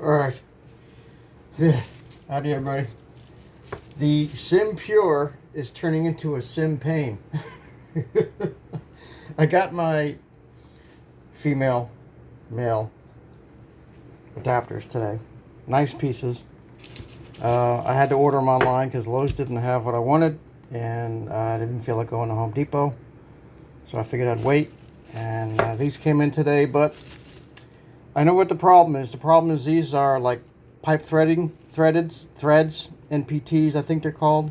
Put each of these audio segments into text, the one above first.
Alright. Howdy everybody. The SimPure is turning into a SimPain. I got my female, male adapters today. Nice pieces. I had to order them online because Lowe's didn't have what I wanted, and I didn't feel like going to Home Depot. So I figured I'd wait, and these came in today, but I know what the problem is. The problem is these are like pipe threads, NPTs I think they're called.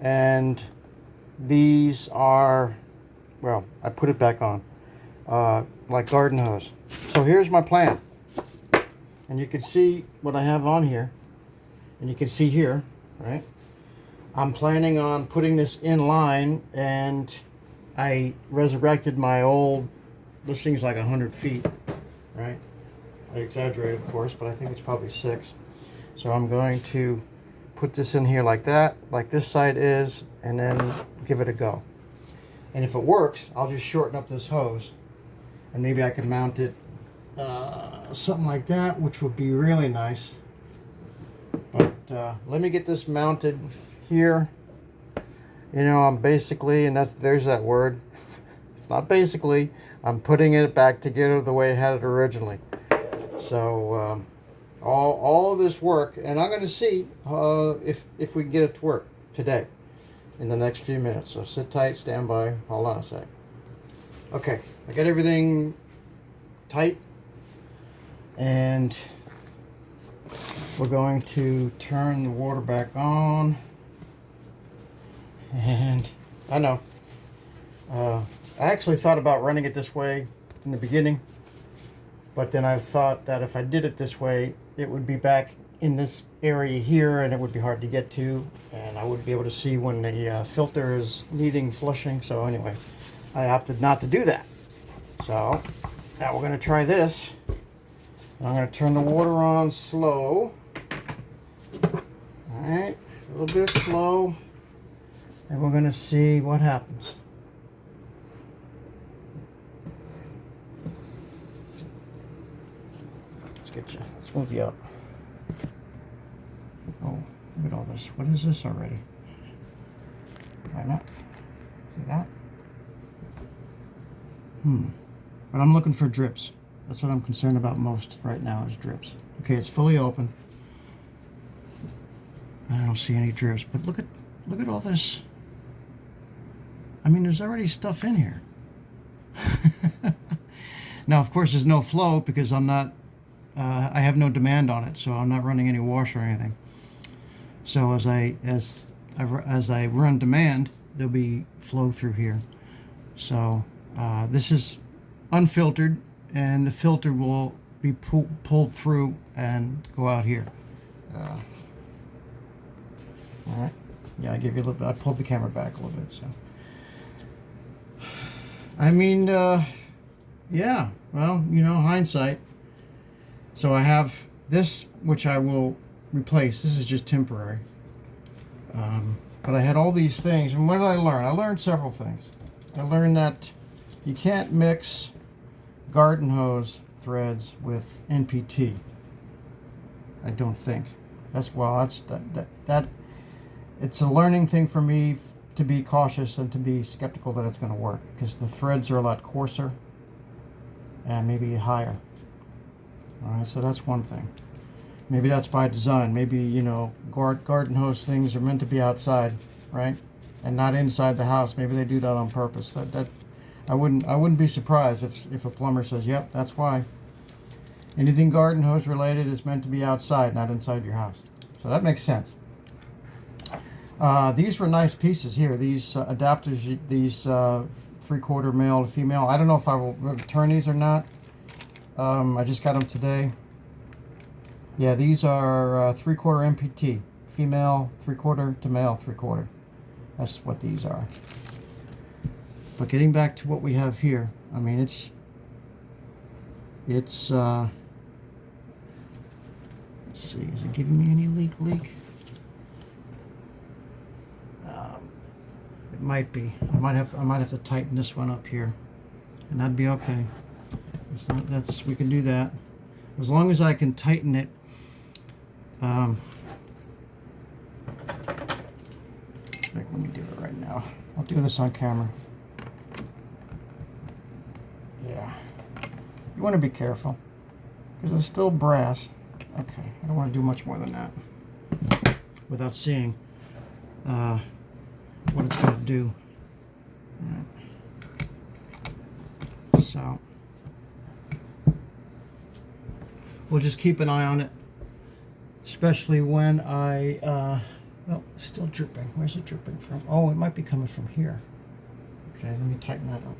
And these are, well, I put it back on, like garden hose. So here's my plan. And you can see what I have on here. And you can see here, right? I'm planning on putting this in line, and I resurrected my old, this thing's like 100 feet. Right? I exaggerate, of course, but I think it's probably 6. So I'm going to put this in here like that, like this side is, and then give it a go. And if it works, I'll just shorten up this hose, and maybe I can mount it something like that, which would be really nice. But let me get this mounted here. You know, I'm basically, and there's that word. It's not basically. I'm putting it back together the way I had it originally. So all of this work, and I'm going to see if we can get it to work today in the next few minutes. So sit tight, stand by. Hold on a sec. Okay, I got everything tight, and we're going to turn the water back on. And I know. I actually thought about running it this way in the beginning, but then I thought that if I did it this way, it would be back in this area here, and it would be hard to get to, and I wouldn't be able to see when the filter is needing flushing. So anyway, I opted not to do that. So now we're going to try this. I'm going to turn the water on slow. All right, a little bit slow, and we're going to see what happens. Let's move you up. Oh, look at all this. What is this already? Wait a minute. See that? But I'm looking for drips. That's what I'm concerned about most right now, is drips. Okay, it's fully open. I don't see any drips, but look at all this. I mean, there's already stuff in here. Now, of course, there's no flow because I'm not. I have no demand on it, so I'm not running any wash or anything. So as I run demand, there'll be flow through here. So this is unfiltered, and the filter will be pulled through and go out here. All right. Yeah, I give you a little bit. I pulled the camera back a little bit. So I mean, yeah. Well, you know, hindsight. So I have this, which I will replace. This is just temporary. But I had all these things. And what did I learn? I learned several things. I learned that you can't mix garden hose threads with NPT. I don't think. That's that. It's a learning thing for me to be cautious and to be skeptical that it's going to work, because the threads are a lot coarser and maybe higher. All right, so that's one thing. Maybe that's by design. Maybe, you know, garden hose things are meant to be outside, right, and not inside the house. Maybe they do that on purpose. I wouldn't be surprised if a plumber says, "Yep, that's why." Anything garden hose related is meant to be outside, not inside your house. So that makes sense. These were nice pieces here. These adapters, these 3/4 male to female. I don't know if I will return these or not. I just got them today. Yeah, these are 3/4 MPT, female 3/4 to male 3/4. That's what these are. But getting back to what we have here, I mean, it's let's see, is it giving me any leak? It might be. I might have to tighten this one up here, and that'd be okay. We can do that. as long as I can tighten it. Let me do it right now. I'll do this on camera. Yeah. You want to be careful because it's still brass. Okay, I don't want to do much more than that without seeing what it's going to do. Right. So we'll just keep an eye on it, especially when I well, it's still dripping. Where's it dripping from? Oh, it might be coming from here. Okay, let me tighten that up.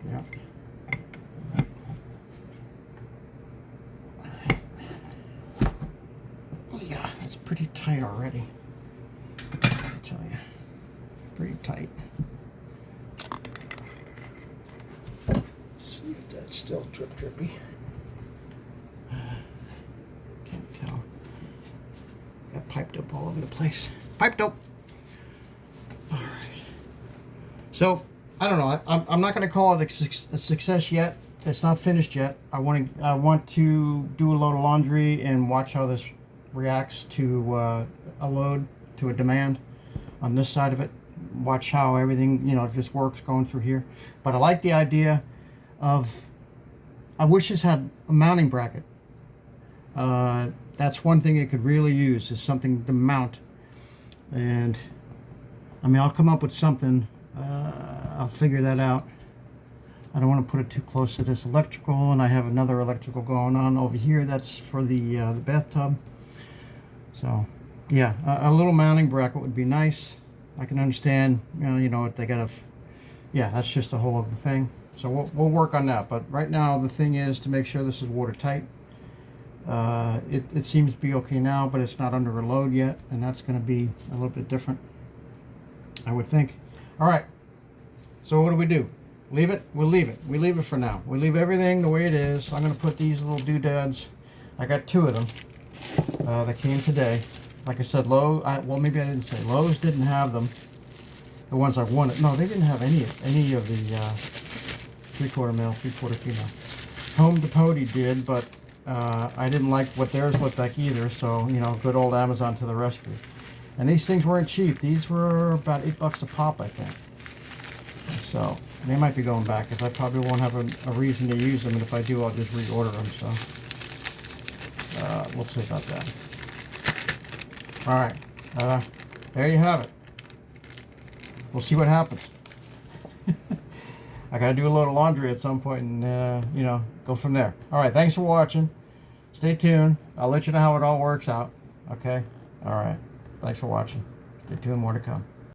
Yeah. Yeah, that's pretty tight already. I tell you, pretty tight. Let's see if that's still drippy. Can't tell. Got piped up all over the place. Piped up. All right. So I don't know. I'm not going to call it a success yet. It's not finished yet. I want to do a load of laundry and watch how this reacts to a load, to a demand on this side of it. Watch how everything, you know, just works going through here. But I like the idea of, I wish this had a mounting bracket. That's one thing it could really use, is something to mount. And I mean, I'll come up with something. I'll figure that out. I don't want to put it too close to this electrical, and I have another electrical going on over here. That's for the bathtub. So yeah, a little mounting bracket would be nice. I can understand, you know, they got to, yeah, that's just a whole other thing. So we'll work on that. But right now the thing is to make sure this is watertight. It seems to be okay now, but it's not under a load yet, and that's going to be a little bit different, I would think. All right, so what do? Leave it? We'll leave it. We leave it for now. We leave everything the way it is. I'm going to put these little doodads. I got 2 of them that came today. Like I said, well, maybe I didn't say. Lowe's didn't have them. The ones I wanted. No, they didn't have any of the 3/4 mil, 3/4 female. Home Depot did, but I didn't like what theirs looked like either. So, you know, good old Amazon to the rescue. And these things weren't cheap. These were about $8 a pop, I think. So they might be going back, because I probably won't have a reason to use them, and if I do, I'll just reorder them. So we'll see about that. All right, there you have it. We'll see what happens. I gotta do a load of laundry at some point, and you know, go from there. All right, thanks for watching. Stay tuned. I'll let you know how it all works out. Okay. All right. Thanks for watching. Stay tuned. More to come.